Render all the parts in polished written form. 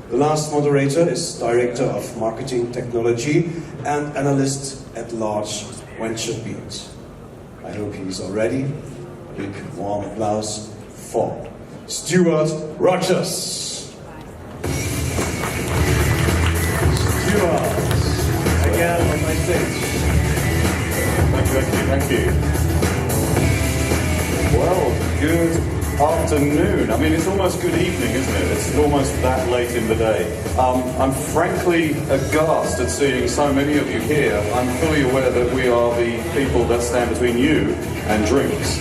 The last moderator is Director of Marketing Technology and Analyst-at-large VentureBeat. I hope he's all ready. Big warm applause for Stewart Rogers. Stewart, again on my stage. Thank you. Well, good afternoon. I mean, it's almost good evening, isn't it? It's almost that late in the day. I'm frankly aghast at seeing so many of you here. I'm fully aware that we are the people that stand between you and drinks.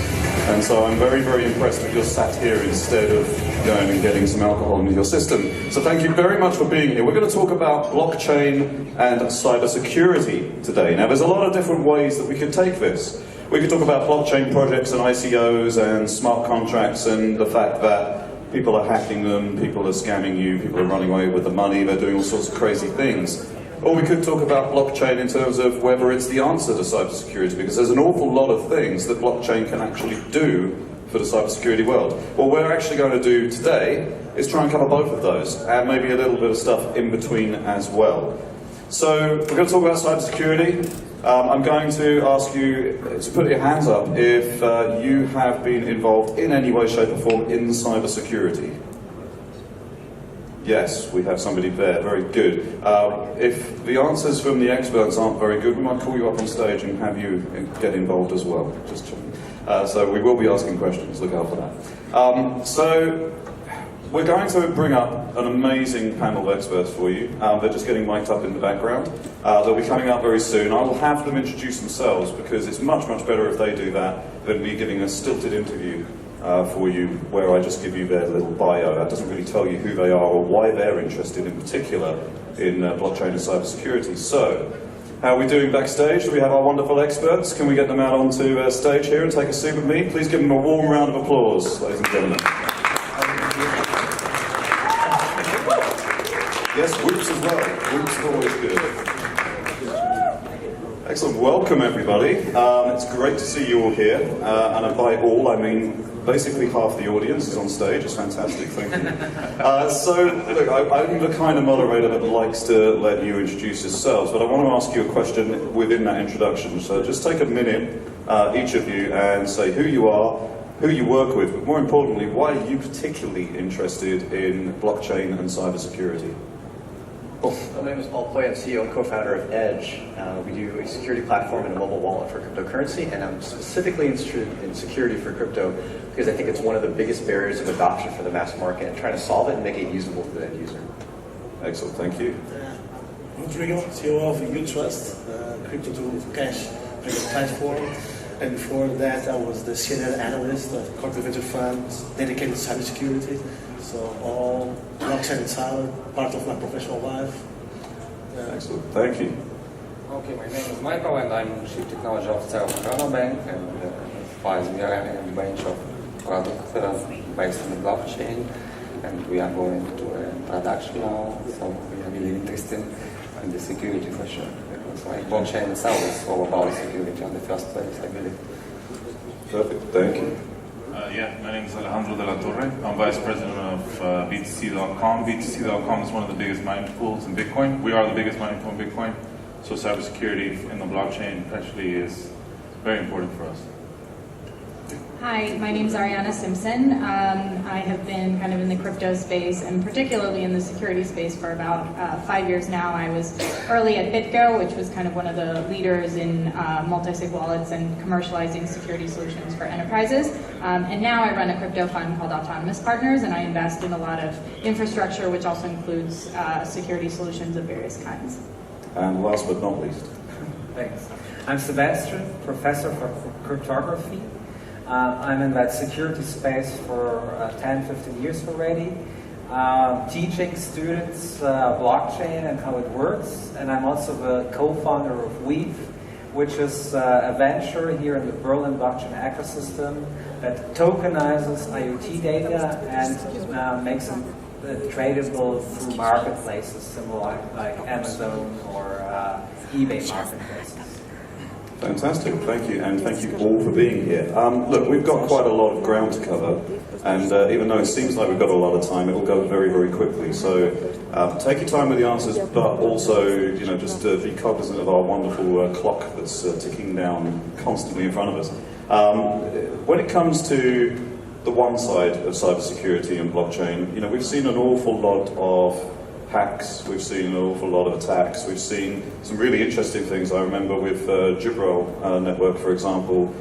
And so I'm very, very impressed that you're sat here instead of going and getting some alcohol into your system. So thank you very much for being here. We're going to talk about blockchain and cybersecurity today. Now, there's a lot of different ways that we could take this. We could talk about blockchain projects and ICOs and smart contracts and the fact that people are hacking them, people are scamming you, people are running away with the money, they're doing all sorts of crazy things. Or we could talk about blockchain in terms of whether it's the answer to cybersecurity, because there's an awful lot of things that blockchain can actually do for the cybersecurity world. What we're actually going to do today is try and cover both of those, and maybe a little bit of stuff in between as well. So we're going to talk about cybersecurity. I'm going to ask you to put your hands up if you have been involved in any way, shape or form in cybersecurity. Yes, we have somebody there, very good. If the answers from the experts aren't very good, we might call you up on stage and have you get involved as well. Just checking. So we will be asking questions, look out for that. So we're going to bring up an amazing panel of experts for you. They're just getting mic'd up in the background. They'll be coming up very soon. I will have them introduce themselves because it's much, much better if they do that than me giving a stilted interview for you where I just give you their little bio. That doesn't really tell you who they are or why they're interested in particular in blockchain and cybersecurity. So, how are we doing backstage? Do we have our wonderful experts? Can we get them out onto stage here and take a seat with me? Please give them a warm round of applause, ladies and gentlemen. Yes, whoops as well. Whoops are always good. Excellent. Welcome, everybody. It's great to see you all here. And by all, I mean basically half the audience is on stage. It's fantastic. Thank you. So, look, I'm the kind of moderator that likes to let you introduce yourselves, but I want to ask you a question within that introduction. So just take a minute, each of you, and say who you are, who you work with, but more importantly, why are you particularly interested in blockchain and cybersecurity? My name is Puey. I'm CEO and co-founder of Edge. We do a security platform and a mobile wallet for cryptocurrency, and I'm specifically interested in security for crypto because I think it's one of the biggest barriers of adoption for the mass market, and trying to solve it and make it usable for the end user. Excellent, thank you. Rodrigo, CEO of UTRUST, crypto-to-cash platform. And before that, I was the senior analyst of corporate venture funds dedicated to cybersecurity. So all blockchain and cyber, part of my professional life. Excellent, thank you. Okay, my name is Michael and I'm Chief Technology Officer of Chronobank, and we are running a bunch of products based on the blockchain, and we are going to production now, so we are really interested in the security for sure. Because like blockchain itself is all about security on the first place, I believe. Perfect, thank you. My name is Alejandro de la Torre. I'm Vice President of BTC.com. BTC.com is one of the biggest mining pools in Bitcoin. We are the biggest mining pool in Bitcoin. So cybersecurity in the blockchain actually is very important for us. Hi, my name is Arianna Simpson. I have been kind of in the crypto space and particularly in the security space for about 5 years now. I was early at BitGo, which was kind of one of the leaders in multi-sig wallets and commercializing security solutions for enterprises. And now I run a crypto fund called Autonomous Partners, and I invest in a lot of infrastructure, which also includes security solutions of various kinds. And last but not least. Thanks. I'm Sebastian, professor for cryptography. I'm in that security space for 10-15 years already, teaching students blockchain and how it works, and I'm also the co-founder of Weeve, which is a venture here in the Berlin blockchain ecosystem that tokenizes IoT data and makes them tradable through marketplaces similar like Amazon or eBay marketplaces. Fantastic, thank you, and thank you all for being here. Look, we've got quite a lot of ground to cover, And even though it seems like we've got a lot of time, it'll go very, very quickly. So take your time with the answers, but also, just be cognizant of our wonderful clock that's ticking down constantly in front of us. When it comes to the one side of cybersecurity and blockchain, we've seen an awful lot of hacks, we've seen an awful lot of attacks, we've seen some really interesting things. I remember with Gibraltar network, for example,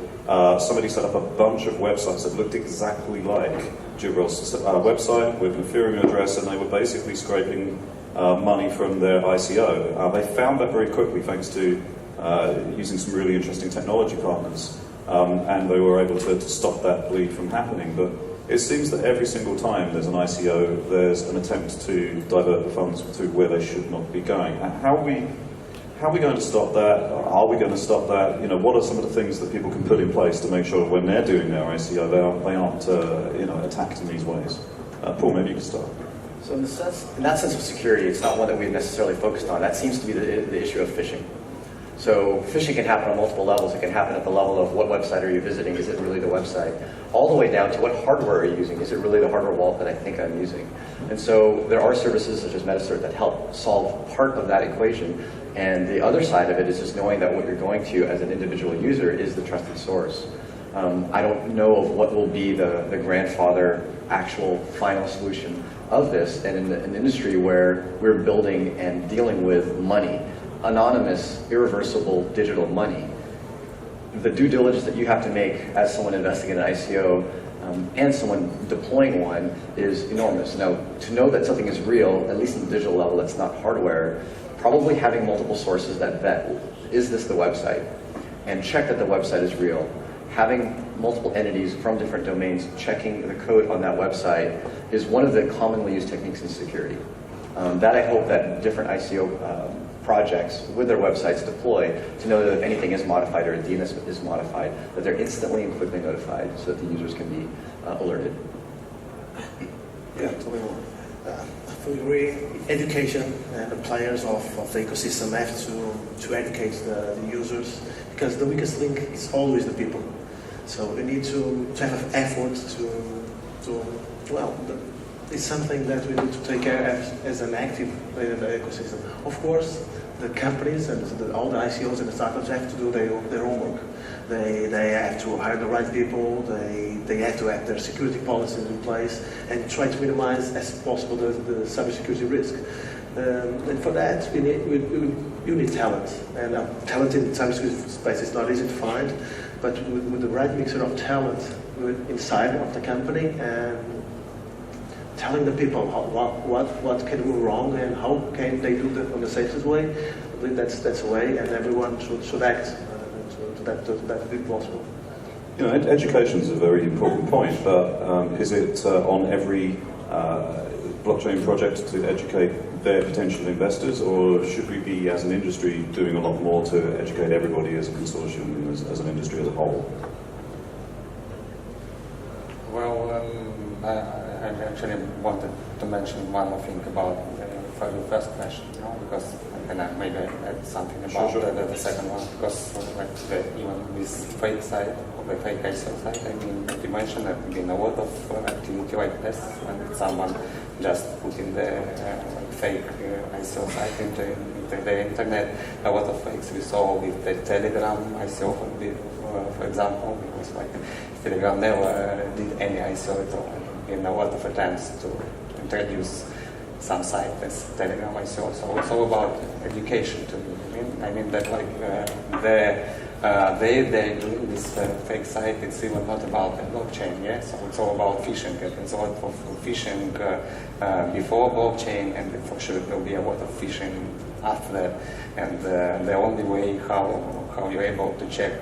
somebody set up a bunch of websites that looked exactly like Gibraltar's website with an Ethereum address, and they were basically scraping money from their ICO. They found that very quickly thanks to using some really interesting technology partners, and they were able to stop that bleed from happening. But it seems that every single time there's an ICO, there's an attempt to divert the funds to where they should not be going. How are we going to stop that? Are we going to stop that? What are some of the things that people can put in place to make sure that when they're doing their ICO, they aren't attacked in these ways? Paul, maybe you can start. So in that sense of security, it's not one that we've necessarily focused on. That seems to be the issue of phishing. So phishing can happen on multiple levels. It can happen at the level of what website are you visiting? Is it really the website? All the way down to what hardware are you using? Is it really the hardware wallet that I think I'm using? And so there are services such as Metacert that help solve part of that equation. And the other side of it is just knowing that what you're going to as an individual user is the trusted source. I don't know of what will be the grandfather actual final solution of this. And in an industry where we're building and dealing with money, anonymous, irreversible digital money, the due diligence that you have to make as someone investing in an ICO and someone deploying one is enormous. Now, to know that something is real, at least in the digital level, that's not hardware, probably having multiple sources that vet, is this the website? And check that the website is real. Having multiple entities from different domains checking the code on that website is one of the commonly used techniques in security. That I hope that different ICO projects with their websites deploy to know that if anything is modified or a DNS is modified, that they're instantly and quickly notified so that the users can be alerted. Yeah, tell me more. I fully agree. Education and the players of the ecosystem have to educate the users, because the weakest link is always the people. So we need to have effort it's something that we need to take care of as an active player in the ecosystem. Of course, the companies and all the ICOs and the startups have to do their homework. They have to hire the right people, they have to have their security policies in place and try to minimize as possible the cybersecurity risk. And for that, you need talent. And talent in the cybersecurity space is not easy to find, but with the right mixture of talent inside of the company and telling the people what can go wrong and how can they do that on the safest way, I believe that's a way, and everyone should act to that be possible. Education is a very important point, but is it on every blockchain project to educate their potential investors, or should we be, as an industry, doing a lot more to educate everybody as a consortium, as an industry as a whole? Well, I actually wanted to mention one more thing about for the first question, because and maybe add something about the second one, because even this fake site, or the fake ICO site, I mean, you mentioned that there's been a lot of activity like this when someone just put in the fake ICO site into the internet. A lot of fakes we saw with the Telegram ICO, for example, because like Telegram never did any ICO at all. In a lot of attempts to introduce some site as Telegram ICO. So it's all about education to me. I mean that like they doing this fake site, it's even not about the blockchain, yeah? So it's all about phishing. It's a lot of phishing before blockchain, and for sure there will be a lot of phishing after that. And the only way how you're able to check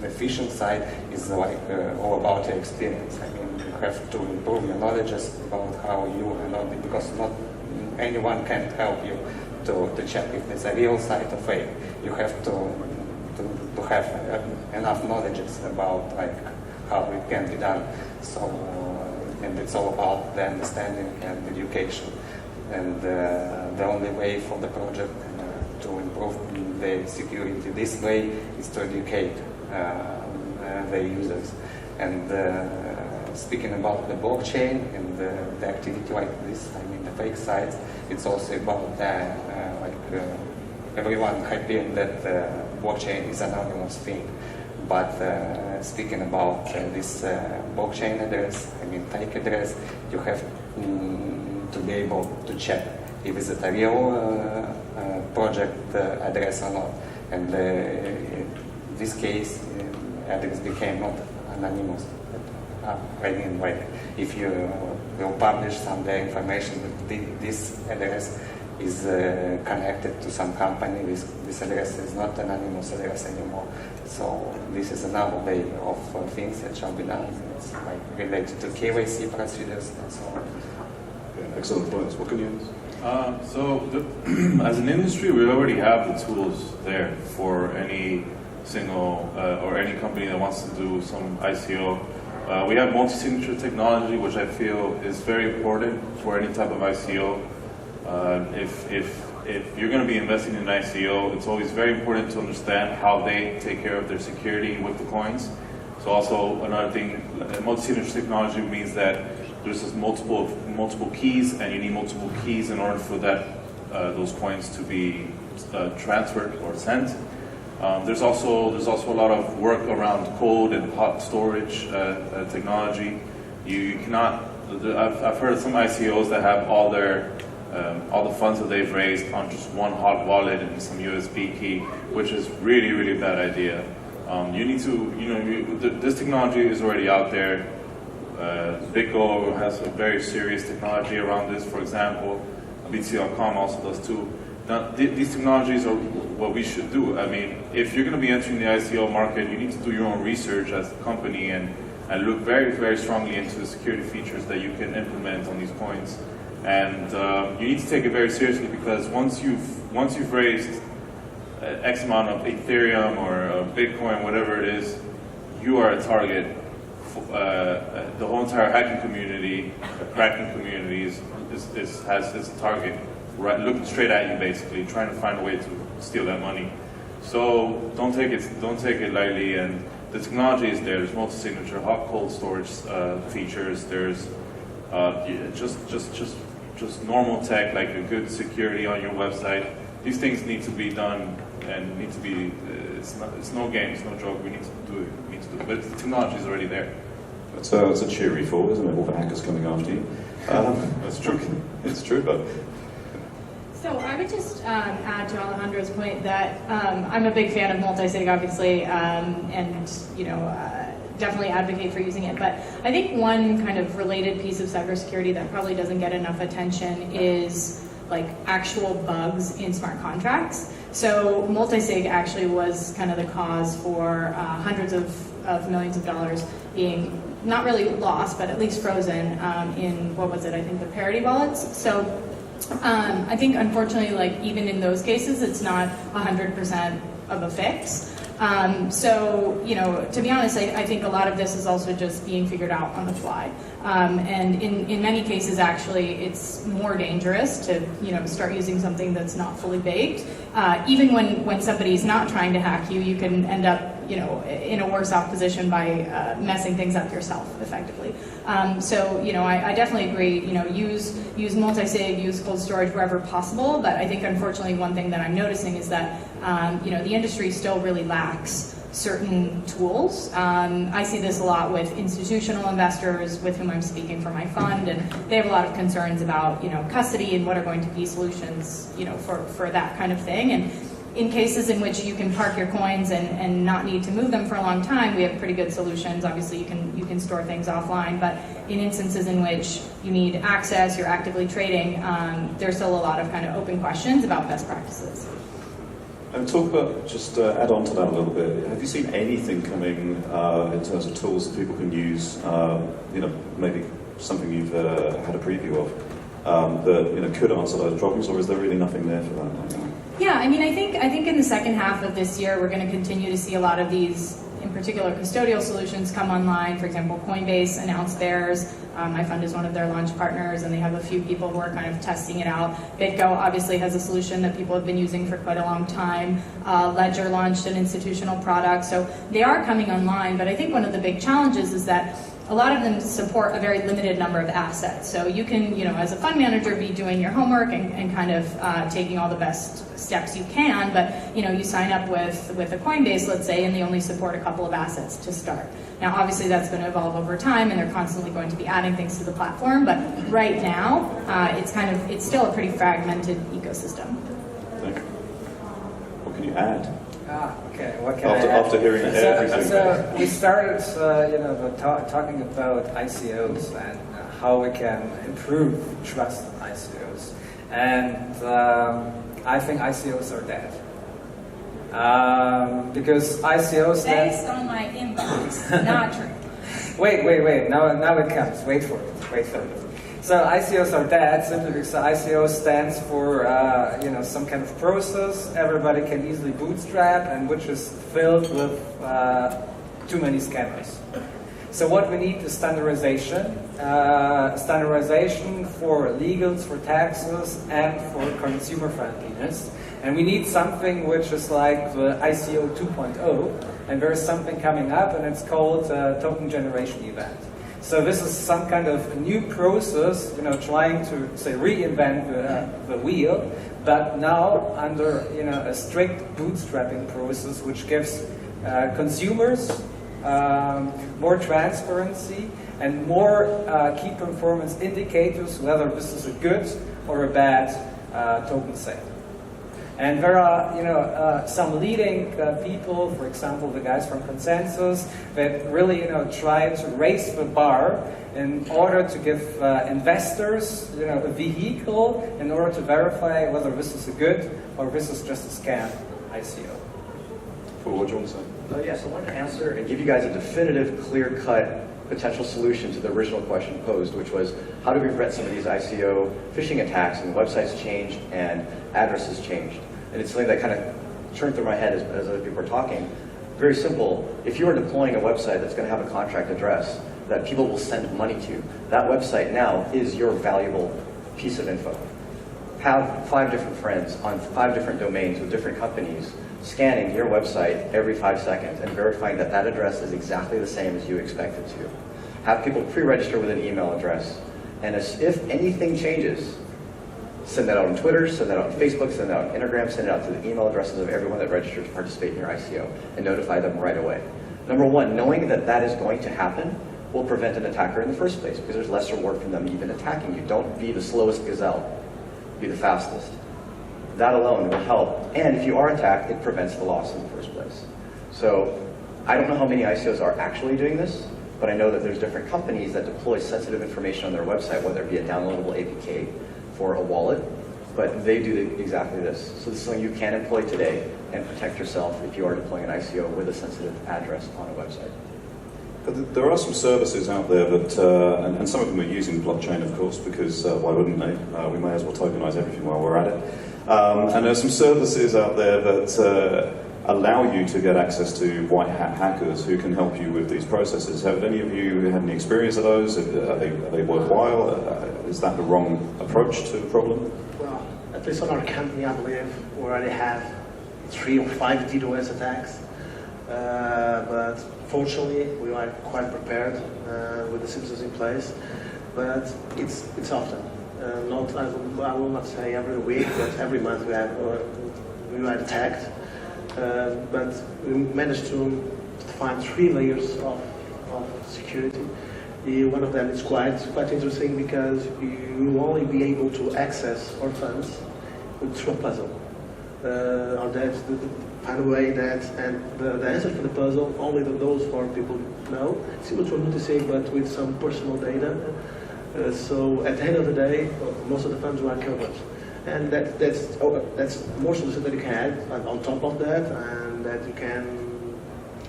the phishing site is like all about your experience. I mean, you have to improve your knowledge about how you and because not anyone can help you to check if it's a real site or fake. You have to have enough knowledge about like how it can be done. So and it's all about the understanding and education. And the only way for the project to improve the security this way is to educate the users. And speaking about the blockchain and the activity like this, I mean the fake sites, it's also about everyone hyping that blockchain is an anonymous thing. But speaking about this blockchain address, I mean fake address, you have to be able to check if it's a real project address or not. And in this case, address became not anonymous. I mean, like, if you will publish someday information that this address is connected to some company, this address is not anonymous address anymore. So this is another way of things that shall be done. It's like related to KYC procedures and so on. Yeah, excellent points. What can you As an industry, we already have the tools there for any single or any company that wants to do some ICO. We have multi-signature technology, which I feel is very important for any type of ICO. If you're going to be investing in an ICO, it's always very important to understand how they take care of their security with the coins. So also another thing, multi-signature technology means that there's just multiple keys, and you need multiple keys in order for those coins to be transferred or sent. There's also a lot of work around code and hot storage technology. You cannot. I've heard of some ICOs that have all the funds that they've raised on just one hot wallet and some USB key, which is really bad idea. You need to, this technology is already out there. BitGo has a very serious technology around this, for example. BTC.com also does too. Now, these technologies are what we should do. I mean, if you're going to be entering the ICO market, you need to do your own research as a company and look very strongly into the security features that you can implement on these coins. And you need to take it very seriously, because once you've raised X amount of Ethereum or Bitcoin, whatever it is, you are a target. The whole entire hacking community, cracking community has a target, right, looking straight at you, basically trying to find a way to steal that money. So don't take it lightly. And the technology is there. There's multi-signature, hot cold storage features. There's just normal tech, like a good security on your website. These things need to be done and need to be. It's no game. It's no joke. We need to do it. We need to do it. But the technology is already there. That's a cheery thought, isn't it? All the hackers coming after you. That's true. It's true, but. So I would just add to Alejandro's point that I'm a big fan of multi-sig, obviously, and definitely advocate for using it. But I think one kind of related piece of cybersecurity that probably doesn't get enough attention is like actual bugs in smart contracts. So multi-sig actually was kind of the cause for hundreds of millions of dollars being not really lost, but at least frozen in, what was it, I think the parity wallets. So I think unfortunately, like even in those cases, it's not 100% of a fix. So, to be honest, I think a lot of this is also just being figured out on the fly. And in many cases, actually, it's more dangerous to, start using something that's not fully baked. Even when somebody's not trying to hack you, you can end up, in a worse off position by messing things up yourself, effectively. So, I definitely agree, use multi-sig, use cold storage wherever possible. But I think, unfortunately, one thing that I'm noticing is that, the industry still really lacks certain tools. I see this a lot with institutional investors with whom I'm speaking for my fund, and they have a lot of concerns about, custody and what are going to be solutions, for that kind of thing. And in cases in which you can park your coins and not need to move them for a long time, we have pretty good solutions. Obviously, you can store things offline, but in instances in which you need access, you're actively trading, there's still a lot of kind of open questions about best practices. And talk about, just add on to that a little bit. Have you seen anything coming in terms of tools that people can use? Maybe something you've had a preview of that could answer those problems, or is there really nothing there for that right now? Yeah, I think in the second half of this year, we're going to continue to see a lot of these, in particular, custodial solutions come online. For example, Coinbase announced theirs. My fund is one of their launch partners, and they have a few people who are kind of testing it out. BitGo obviously has a solution that people have been using for quite a long time. Ledger launched an institutional product, so they are coming online. But I think one of the big challenges is that a lot of them support a very limited number of assets. So you can, as a fund manager, be doing your homework and kind of taking all the best steps you can, but you sign up with a Coinbase, let's say, and they only support a couple of assets to start. Now, obviously, that's going to evolve over time, and they're constantly going to be adding things to the platform. But right now, it's still a pretty fragmented ecosystem. Thank you. What can you add? Okay. What can I add? After hearing everything. So we started, talking about ICOs and how we can improve trust in ICOs, and I think ICOs are dead. Because ICOs... Based on my inbox, not true. Wait. Now it comes. Wait for it. So ICOs are dead simply because ICO stands for some kind of process everybody can easily bootstrap and which is filled with too many scammers. So what we need is standardization. Standardization for legals, for taxes, and for consumer friendliness. And we need something which is like the ICO 2.0, and there is something coming up, and it's called token generation event. So this is some kind of new process, trying to reinvent the wheel, but now under a strict bootstrapping process, which gives consumers more transparency and more key performance indicators whether this is a good or a bad token sale. And there are, some leading people, for example, the guys from Consensus, that really, try to raise the bar in order to give investors, a vehicle in order to verify whether this is a good or this is just a scam ICO. What do you want to say? Yes, I wanted to answer and give you guys a definitive, clear-cut potential solution to the original question posed, which was how do we prevent some of these ICO phishing attacks and websites changed and addresses changed? And it's something that kind of churned through my head as other people were talking. Very simple. If you are deploying a website that's going to have a contract address that people will send money to, that website now is your valuable piece of info. Have 5 different friends on 5 different domains with different companies scanning your website every 5 seconds and verifying that that address is exactly the same as you expect it to. Have people pre-register with an email address. And if anything changes, send that out on Twitter, send that out on Facebook, send that out on Instagram, send it out to the email addresses of everyone that registered to participate in your ICO and notify them right away. Number one, knowing that that is going to happen will prevent an attacker in the first place because there's less reward from them even attacking you. Don't be the slowest gazelle, be the fastest. That alone will help. And if you are attacked, it prevents the loss in the first place. So I don't know how many ICOs are actually doing this, but I know that there's different companies that deploy sensitive information on their website, whether it be a downloadable APK for a wallet, but they do exactly this. So this is something you can employ today and protect yourself if you are deploying an ICO with a sensitive address on a website. But there are some services out there that, and some of them are using blockchain, of course, because why wouldn't they? We may as well tokenize everything while we're at it. And there's some services out there that allow you to get access to white hat hackers who can help you with these processes. Have any of you had any experience of those? Are they worthwhile? Is that the wrong approach to the problem? Well, at least on our company, I believe we already have 3 or 5 DDoS attacks. But fortunately, we are quite prepared with the systems in place. But it's often. I will not say every week, but every month we are attacked. But we managed to find 3 layers of security. One of them is quite interesting because you will only be able to access our funds through a puzzle. Or that find a way that, and the answer for the puzzle, only those 4 people know. Similar to noticing, but with some personal data. So at the end of the day, most of the funds were covered. And that's more solution that you can add on top of that, and that you can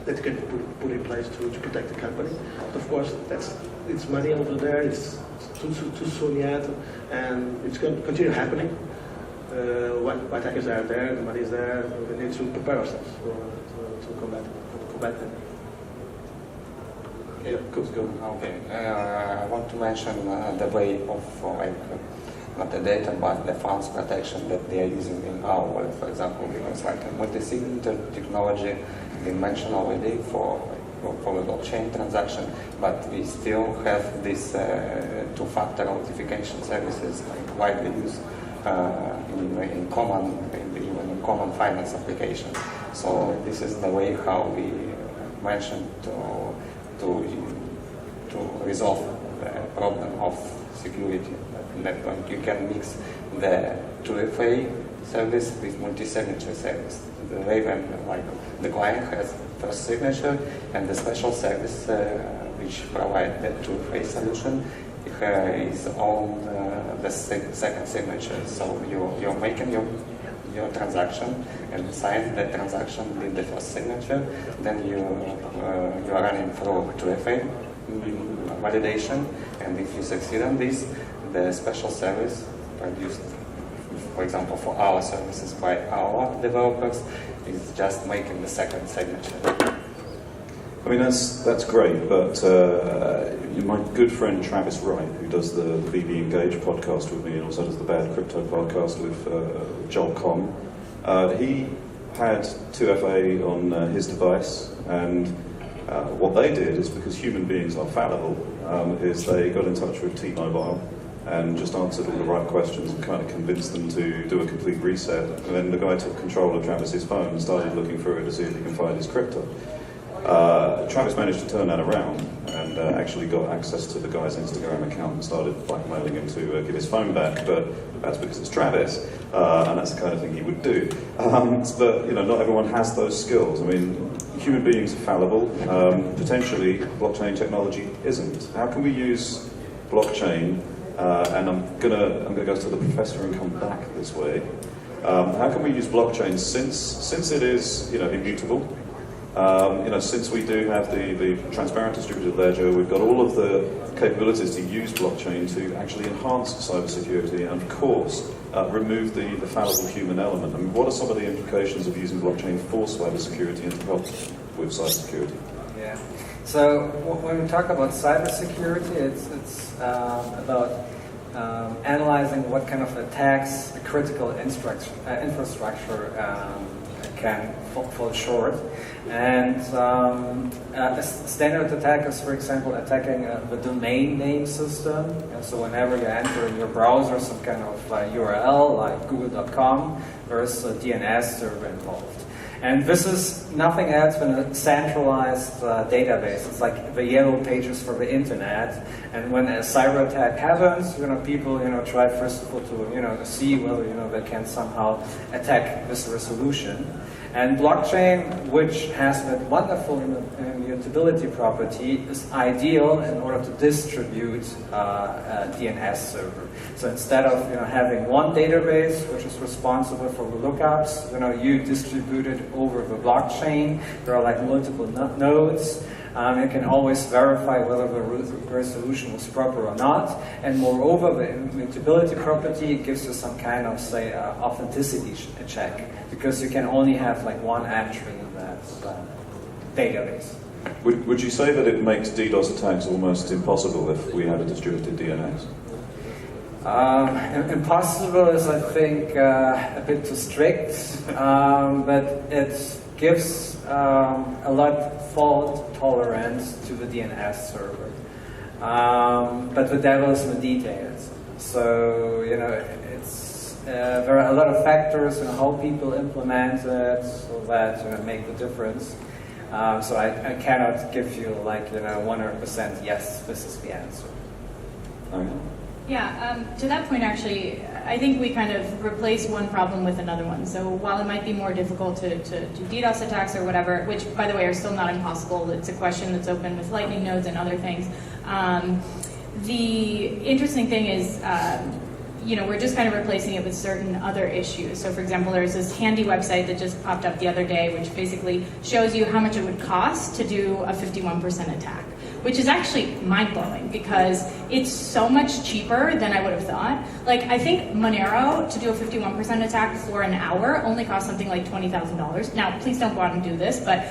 put in place to protect the company. But of course, it's money over there. It's too soon yet, and it's going to continue happening. White hackers are there, the money is there. We need to prepare ourselves to combat them. Yeah, go. Okay, I want to mention the way of not the data, but the funds protection that they are using in our wallet. For example, because like a multi-signature technology been mentioned already for for the blockchain transaction, but we still have these two-factor authentication services like widely used in common finance applications. So this is the way how we mentioned to resolve the problem of security network. You can mix the 2FA service with multi-signature service. The way when the client has first signature and the special service which provide the 2FA solution is on the second signature. So you're making your transaction and sign the transaction with the first signature. Then you are running through 2FA validation, and if you succeed on this, the special service produced, for example, for our services by our developers, is just making the second signature. I mean, that's great, but my good friend Travis Wright, who does the VB Engage podcast with me and also does the Bad Crypto podcast with Joel Comm, he had 2FA on his device, and what they did is, because human beings are fallible, is they got in touch with T-Mobile and just answered all the right questions and kind of convinced them to do a complete reset. And then the guy took control of Travis's phone and started looking through it to see if he can find his crypto. Travis managed to turn that around and actually got access to the guy's Instagram account and started blackmailing him to give his phone back, but that's because it's Travis, and that's the kind of thing he would do. But not everyone has those skills. I mean, human beings are fallible. Potentially, blockchain technology isn't. How can we use blockchain? And I'm gonna go to the professor and come back this way. How can we use blockchain since it is immutable? Since we do have the transparent distributed ledger, we've got all of the capabilities to use blockchain to actually enhance cybersecurity and, of course, remove the fallible human element. I mean, what are some of the implications of using blockchain for cybersecurity and to help with cybersecurity? Yeah. So when we talk about cybersecurity, it's about analyzing what kind of attacks a critical infrastructure can fall short. And a standard attack is, for example, attacking the domain name system. And so whenever you enter in your browser some kind of URL like google.com, there's a DNS server involved. And this is nothing else than a centralized database. It's like the yellow pages for the internet. And when a cyber attack happens, people try first of all to see whether they can somehow attack this resolution. And blockchain, which has that wonderful immutability property, is ideal in order to distribute a DNS server. So instead of having one database which is responsible for the lookups, you distribute it over the blockchain. There are like multiple nodes. You can always verify whether the resolution was proper or not. And moreover, the immutability property gives you some kind of, say, authenticity check, because you can only have like one entry in that database. Would you say that it makes DDoS attacks almost impossible if we had a distributed DNS? Impossible is, I think, a bit too strict, but it gives a lot of fault tolerance to the DNS server. But the devil is in the details. So, there are a lot of factors in how people implement it so that make the difference. So I cannot give you 100% yes, this is the answer. Okay. Yeah, to that point, actually, I think we kind of replace one problem with another one. So while it might be more difficult to do DDoS attacks or whatever, which, by the way, are still not impossible, it's a question that's open with Lightning nodes and other things. The interesting thing is, we're just kind of replacing it with certain other issues. So, for example, there's this handy website that just popped up the other day, which basically shows you how much it would cost to do a 51% attack, which is actually mind-blowing because it's so much cheaper than I would have thought. Like, I think Monero, to do a 51% attack for an hour, only costs something like $20,000. Now, please don't go out and do this, but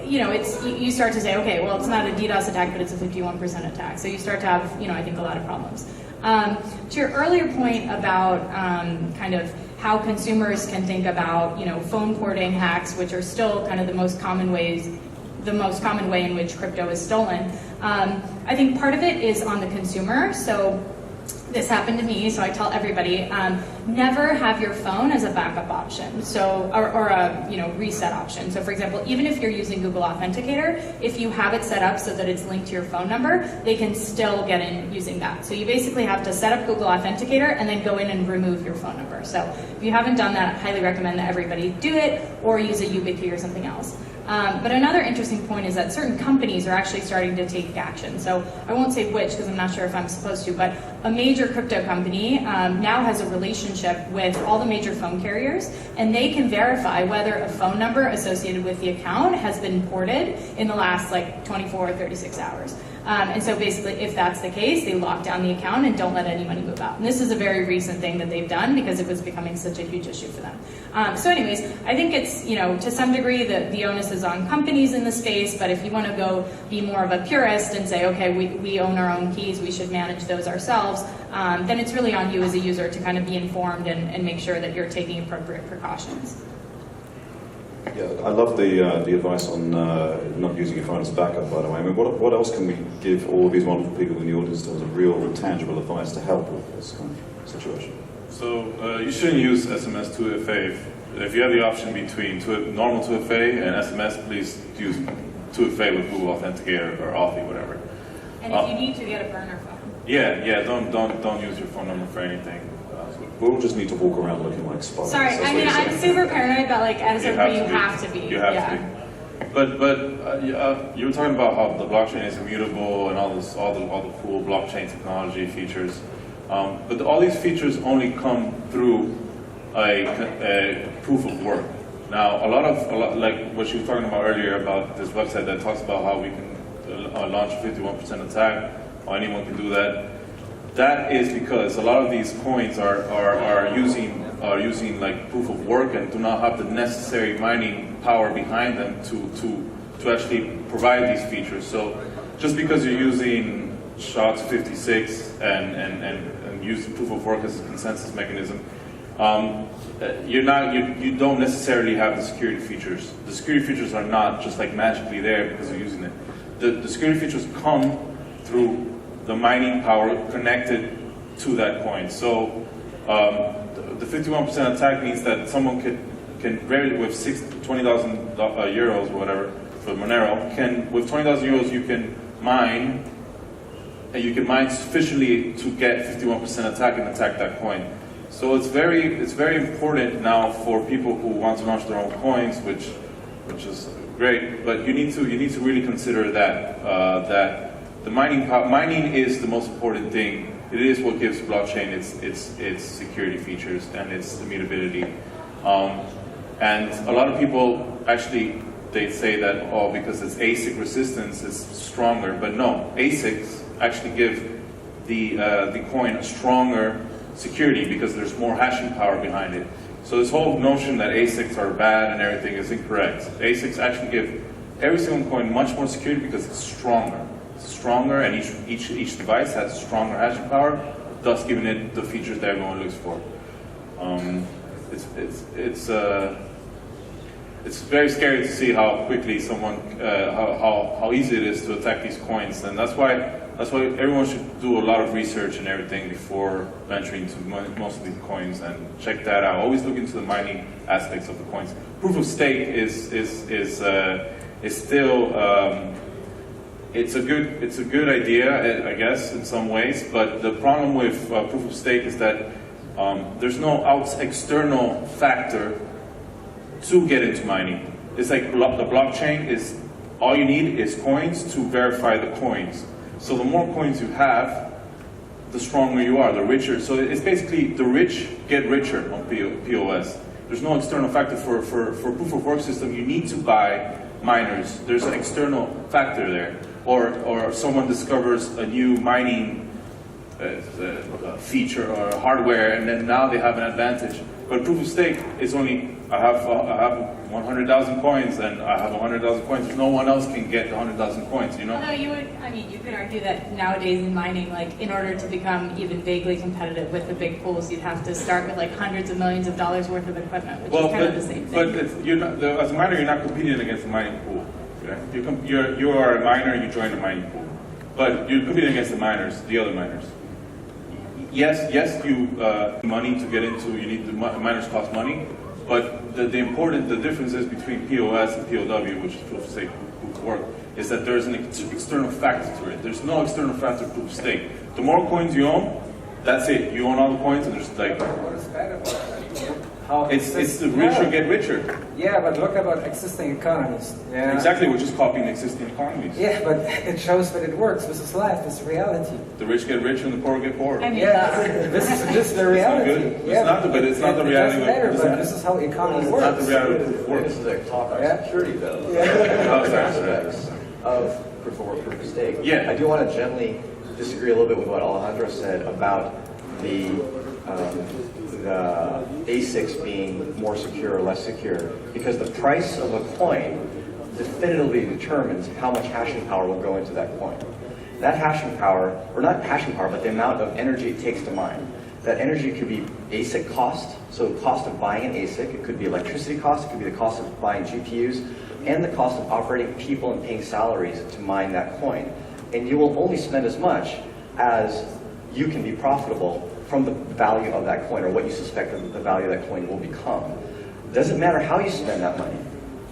you start to say, okay, well, it's not a DDoS attack, but it's a 51% attack. So you start to have, I think, a lot of problems. To your earlier point about kind of how consumers can think about, phone porting hacks, which are still kind of the most common ways the most common way in which crypto is stolen. I think part of it is on the consumer. So this happened to me, so I tell everybody, never have your phone as a backup option, so or a reset option. So for example, even if you're using Google Authenticator, if you have it set up so that it's linked to your phone number, they can still get in using that. So you basically have to set up Google Authenticator and then go in and remove your phone number. So if you haven't done that, I highly recommend that everybody do it, or use a YubiKey or something else. But another interesting point is that certain companies are actually starting to take action. So I won't say which, because I'm not sure if I'm supposed to, but a major crypto company now has a relationship with all the major phone carriers, and they can verify whether a phone number associated with the account has been ported in the last 24 or 36 hours. And so basically, if that's the case, they lock down the account and don't let any money move out. And this is a very recent thing that they've done because it was becoming such a huge issue for them. So anyways, I think it's, to some degree, the onus is on companies in the space, but if you want to go be more of a purist and say, okay, we own our own keys, we should manage those ourselves, then it's really on you as a user to kind of be informed and make sure that you're taking appropriate precautions. Yeah, I love the advice on not using your phone as a backup, by the way. I mean, what else can we give all of these wonderful people in the audience as a real tangible advice to help with this kind of situation? So you shouldn't use SMS 2FA. If you have the option between normal 2FA and SMS, please use 2FA with Google Authenticator or Authy, whatever. And if you need to, get a burner phone. Yeah, don't use your phone number for anything. We all just need to walk around looking like spies. Sorry, I mean, I'm super paranoid about as a you have to be. You have to be. But you were talking about how the blockchain is immutable and all the cool blockchain technology features. But all these features only come through a proof of work. Now, a lot like what you were talking about earlier about this website that talks about how we can launch a 51% attack, or anyone can do that. That is because a lot of these coins are using like proof of work and do not have the necessary mining power behind them to actually provide these features. So just because you're using SHA-256 and use proof of work as a consensus mechanism, you don't necessarily have the security features. The security features are not just like magically there because you're using it. The security features come through the mining power connected to that coin. So the 51% attack means that someone can very with 20,000 euros or whatever for Monero with 20,000 euros you can mine sufficiently to get 51% attack and attack that coin. So it's very important now for people who want to launch their own coins, which is great. But you need to really consider that the mining is the most important thing. It is what gives blockchain its security features and its immutability. And a lot of people actually they say that because it's ASIC resistance is stronger, but no, ASICs actually give the coin a stronger security because there's more hashing power behind it. So this whole notion that ASICs are bad and everything is incorrect. ASICs actually give every single coin much more security because it's stronger. Stronger, and each device has stronger hashing power, thus giving it the features that everyone looks for. It's very scary to see how quickly how easy it is to attack these coins, and that's why everyone should do a lot of research and everything before venturing into most of these coins and check that out. Always look into the mining aspects of the coins. Proof of stake is still. It's a good idea, I guess, in some ways, but the problem with proof of stake is that there's no external factor to get into mining. It's like the blockchain is, all you need is coins to verify the coins. So the more coins you have, the stronger you are, the richer. So it's basically the rich get richer on POS. There's no external factor for proof of work system. You need to buy miners. There's an external factor there. Or someone discovers a new mining feature or hardware, and then now they have an advantage. But proof of stake is only I have 100,000 coins, and I have 100,000 coins. No one else can get 100,000 coins. You know. Although you could argue that nowadays in mining, like in order to become even vaguely competitive with the big pools, you'd have to start with like hundreds of millions of dollars worth of equipment, which is kind of the same thing. But you're not, as a miner, you're not competing against the mining pool. Okay? You are a miner, you join a mining pool. But you're competing against the miners, the other miners. Yes, you money to get into, the miners cost money, but the difference is between POS and POW, which is proof of stake, proof of work, is that there's an external factor to it. There's no external factor to proof of stake. The more coins you own, that's it. You own all the coins, and there's like... What is bad about that? It's the richer get richer. Yeah, but look about existing economies. Yeah. Exactly, we're just copying existing economies. Yeah, but it shows that it works. This is life. This is reality. The rich get richer and the poor get poorer. I mean, Yeah, this is just the reality. It's not good. Yeah, It's not the reality. It doesn't matter, but this is how economy It's works. not the reality of proof of work. This is a talk on Yeah. security, though. Oh, sorry. Aspects of proof of work, proof of stake. Yeah. I do want to gently disagree a little bit with what Alejandro said about the ASICs being more secure or less secure, because the price of a coin definitively determines how much hashing power will go into that coin. That hashing power, or not hashing power, but the amount of energy it takes to mine. That energy could be ASIC cost, so the cost of buying an ASIC, it could be electricity cost, it could be the cost of buying GPUs, and the cost of operating people and paying salaries to mine that coin. And you will only spend as much as you can be profitable from the value of that coin, or what you suspect that the value of that coin will become. It doesn't matter how you spend that money.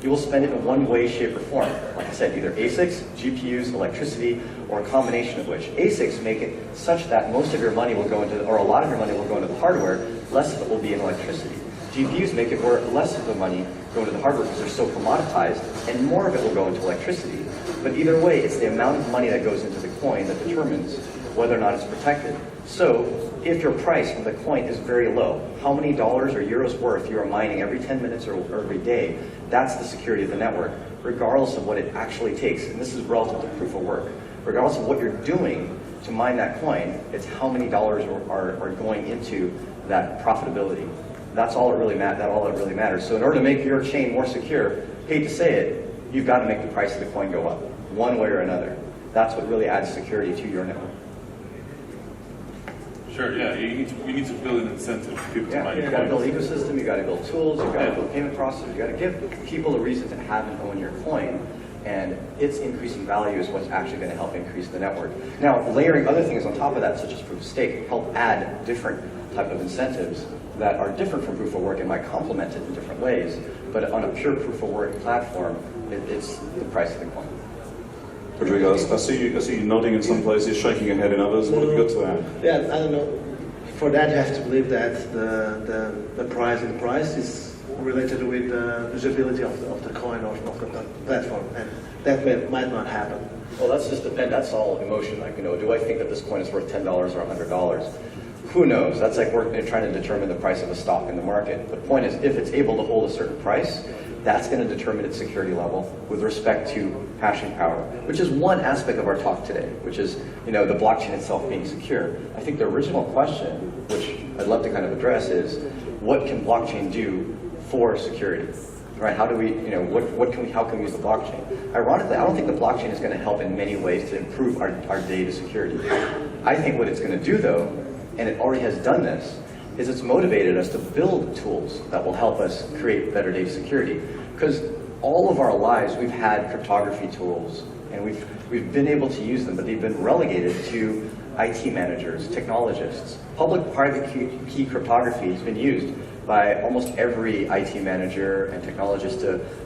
You will spend it in one way, shape, or form. Like I said, either ASICs, GPUs, electricity, or a combination of which. ASICs make it such that most of your money will go into, or a lot of your money will go into the hardware, less of it will be in electricity. GPUs make it where less of the money go into the hardware because they're so commoditized, and more of it will go into electricity. But either way, it's the amount of money that goes into the coin that determines whether or not it's protected. So, if your price of the coin is very low, how many dollars or euros worth you are mining every 10 minutes or every day, that's the security of the network, regardless of what it actually takes. And this is relative to proof of work. Regardless of what you're doing to mine that coin, it's how many dollars are going into that profitability. That's all it really matters. So in order to make your chain more secure, hate to say it, you've got to make the price of the coin go up, one way or another. That's what really adds security to your network. Sure, yeah, you need to build an incentive for people to mine You your got to build coins. ecosystem, you got to build tools, you got to build payment processors, you got to give people a reason to have and own your coin. And its increasing value is what's actually going to help increase the network. Now, layering other things on top of that, such as proof of stake, help add different type of incentives that are different from proof of work and might complement it in different ways. But on a pure proof of work platform, it's the price of the coin. Rodrigo, I see you nodding in some places, shaking your head in others. What have you got to add? Yeah, I don't know. For that, you have to believe that the price and the price is related with the usability of the coin or of the platform, and that might not happen. Well, that's just depend. That's all emotion. Like, do I think that this coin is worth $10 or $100? Who knows? That's like we're trying to determine the price of a stock in the market. The point is, if it's able to hold a certain price, that's going to determine its security level with respect to hashing power, which is one aspect of our talk today, which is, the blockchain itself being secure. I think the original question, which I'd love to kind of address, is what can blockchain do for security? Right? How do we, how can we use the blockchain? Ironically, I don't think the blockchain is going to help in many ways to improve our data security. I think what it's going to do, though, and it already has done this, is it's motivated us to build tools that will help us create better data security. Because all of our lives, we've had cryptography tools, and we've been able to use them, but they've been relegated to IT managers, technologists. Public-private key cryptography has been used by almost every IT manager and technologist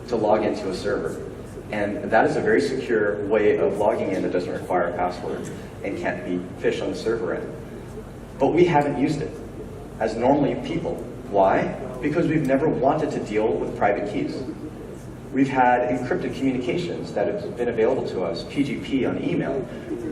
to log into a server. And that is a very secure way of logging in that doesn't require a password and can't be phished on the server end. But we haven't used it as normally people. Why? Because we've never wanted to deal with private keys. We've had encrypted communications that have been available to us, PGP on email.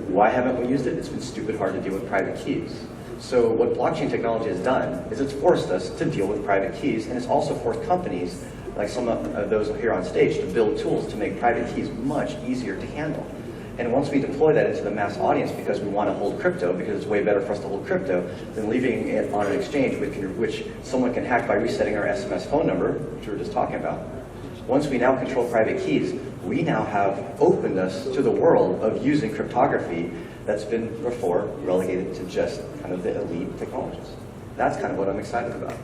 Why haven't we used it? It's been stupid hard to deal with private keys. So what blockchain technology has done is it's forced us to deal with private keys, and it's also forced companies, like some of those here on stage, to build tools to make private keys much easier to handle. And once we deploy that into the mass audience because we want to hold crypto, because it's way better for us to hold crypto than leaving it on an exchange which someone can hack by resetting our SMS phone number, which we were just talking about. Once we now control private keys, we now have opened us to the world of using cryptography that's been before relegated to just kind of the elite technologists. That's kind of what I'm excited about.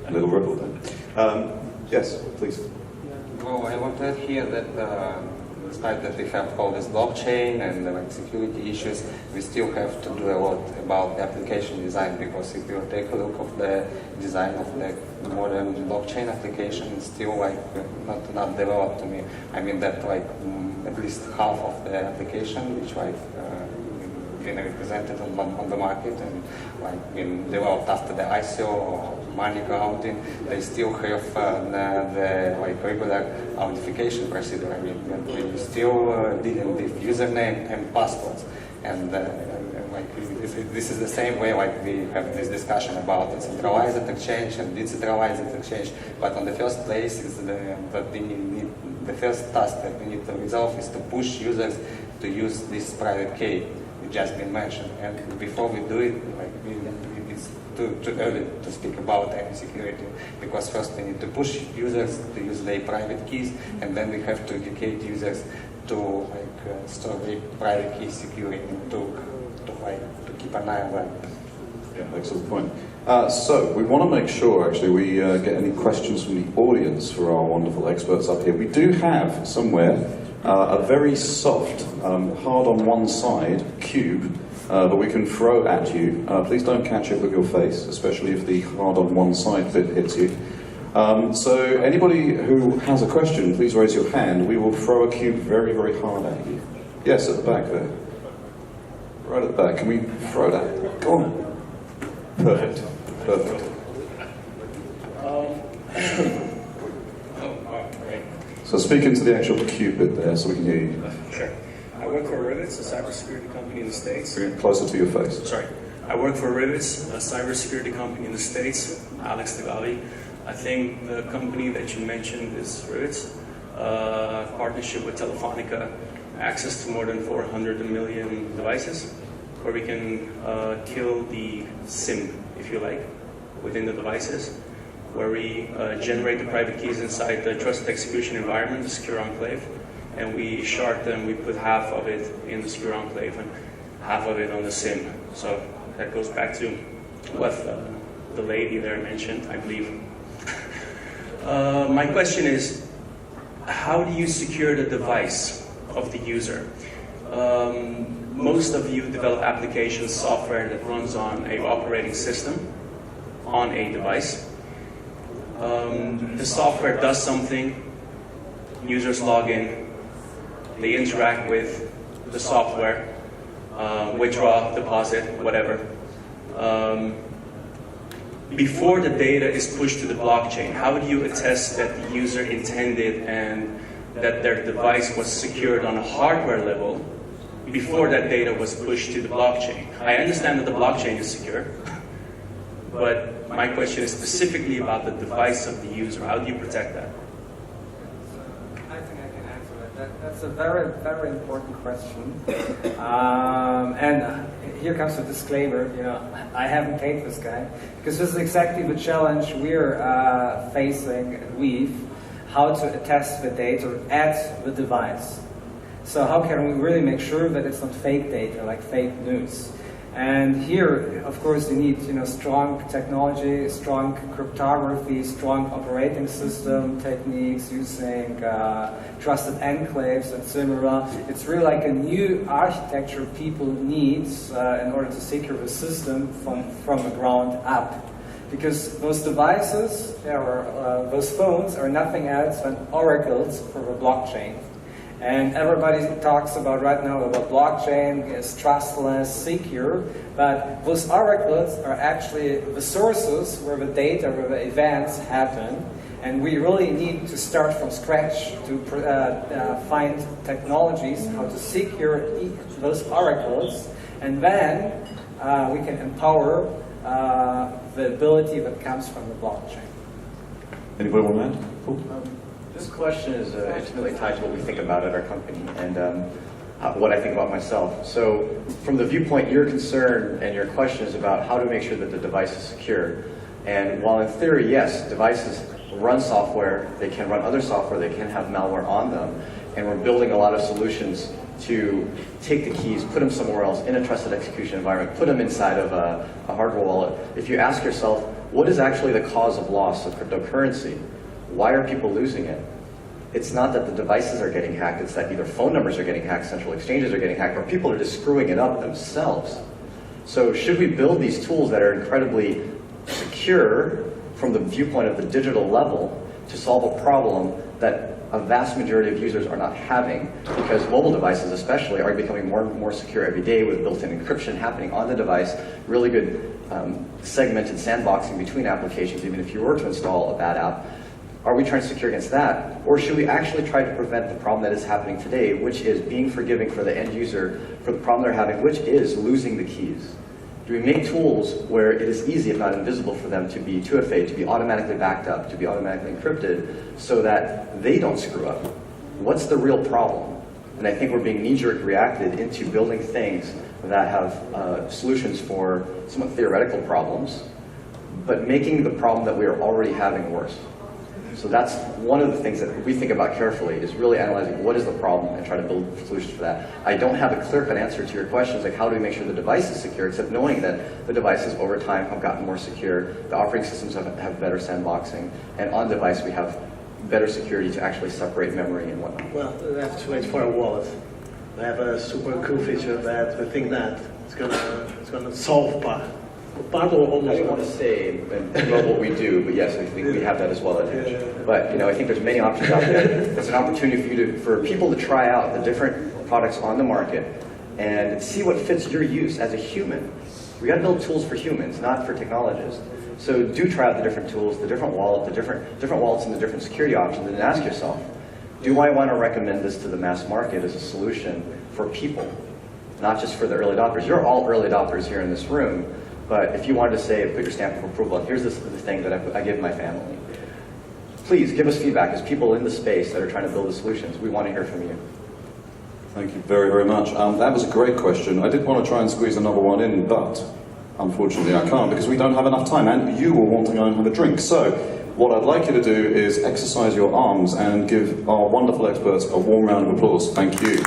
A little ripple then. Yes, please. Well, I want to add here that despite that we have all this blockchain and like security issues, we still have to do a lot about the application design, because if you take a look of the design of the modern blockchain application, it's still like not developed to me. I mean that like at least half of the application which like been represented on the market and like been developed after the ICO or money counting, they still have the like regular authentication procedure. I mean, we still didn't give username and passwords, and like this is the same way like we have this discussion about centralized exchange and decentralized exchange. But on the first place is the first task that we need to resolve is to push users to use this private key. Just been mentioned, and before we do it, like it's too early to speak about any security, because first we need to push users to use their private keys, and then we have to educate users to like store their private keys securely and to keep an eye on that. Yeah, excellent point. So we want to make sure actually we get any questions from the audience for our wonderful experts up here. We do have somewhere a very soft, hard on one side cube that we can throw at you. Please don't catch it with your face, especially if the hard on one side bit hits you. So anybody who has a question, please raise your hand. We will throw a cube very, very hard at you. Yes, at the back there. Right at the back. Can we throw that? Go on. Perfect. Perfect. So speak into the actual cube bit there so we can hear you. Sure. I work for Rivets, a cybersecurity company in the States. Bring it closer to your face. Sorry. I work for Rivets, a cybersecurity company in the States. Alex Degali. I think the company that you mentioned is Rivets. Partnership with Telefonica, access to more than 400 million devices, where we can kill the SIM, if you like, within the devices, where we generate the private keys inside the trusted execution environment, the secure enclave, and we shard them. We put half of it in the secure enclave and half of it on the SIM. So that goes back to what the lady there mentioned, I believe. My question is, how do you secure the device of the user? Most of you develop application software that runs on an operating system on a device. The software does something, users log in, they interact with the software, withdraw, deposit, whatever. Before the data is pushed to the blockchain, how do you attest that the user intended and that their device was secured on a hardware level before that data was pushed to the blockchain? I understand that the blockchain is secure, but my question is specifically about the device of the user. How do you protect that? I think I can answer that. That's a very, very important question. And here comes a disclaimer. You know, I haven't paid this guy, because this is exactly the challenge we're facing at Weeve: how to attest the data at the device. So how can we really make sure that it's not fake data, like fake news? And here, of course, you need strong technology, strong cryptography, strong operating system techniques, using trusted enclaves and similar. It's really like a new architecture people need in order to secure the system from the ground up. Because those devices, or those phones, are nothing else than oracles for the blockchain. And everybody talks about right now about blockchain is trustless, secure, but those oracles are actually the sources where the data, where the events happen. And we really need to start from scratch to find technologies how to secure those oracles, and then we can empower the ability that comes from the blockchain. Anybody want to add? Cool. This question is intimately tied to what we think about at our company and what I think about myself. So from the viewpoint, your concern and your question is about how to make sure that the device is secure. And while in theory, yes, devices run software, they can run other software, they can have malware on them, and we're building a lot of solutions to take the keys, put them somewhere else in a trusted execution environment, put them inside of a hardware wallet. If you ask yourself, what is actually the cause of loss of cryptocurrency? Why are people losing it? it's not that the devices are getting hacked, it's that either phone numbers are getting hacked, central exchanges are getting hacked, or people are just screwing it up themselves. So should we build these tools that are incredibly secure from the viewpoint of the digital level to solve a problem that a vast majority of users are not having, because mobile devices especially are becoming more and more secure every day with built-in encryption happening on the device, really good segmented sandboxing between applications, even if you were to install a bad app. Are we trying to secure against that? Or should we actually try to prevent the problem that is happening today, which is being forgiving for the end user for the problem they're having, which is losing the keys? Do we make tools where it is easy, if not invisible, for them to be 2FA, to be automatically backed up, to be automatically encrypted, so that they don't screw up? What's the real problem? And I think we're being knee-jerk reacted into building things that have solutions for somewhat theoretical problems, but making the problem that we are already having worse. So that's one of the things that we think about carefully, is really analyzing what is the problem and try to build solutions for that. I don't have a clear-cut answer to your questions, like how do we make sure the device is secure, except knowing that the devices over time have gotten more secure, the operating systems have better sandboxing, and on device we have better security to actually separate memory and whatnot. Well, we have to wait for a wallet. We have a super cool feature that we think that it's gonna solve part or almost. I don't want to say and promote what we do, but yes, we have that as well at Edge. But I think there's many options out there. It's an opportunity for people to try out the different products on the market and see what fits your use as a human. We got to build tools for humans, not for technologists. So do try out the different tools, the different wallet, the different wallets, and the different security options, and ask yourself, do I want to recommend this to the mass market as a solution for people, not just for the early adopters? You're all early adopters here in this room. But if you wanted to say, put your stamp of approval, and here's the thing that I give my family, please give us feedback as people in the space that are trying to build the solutions. We want to hear from you. Thank you very, very much. That was a great question. I did want to try and squeeze another one in, but unfortunately I can't because we don't have enough time, and you will want to go and have a drink. So what I'd like you to do is exercise your arms and give our wonderful experts a warm round of applause. Thank you.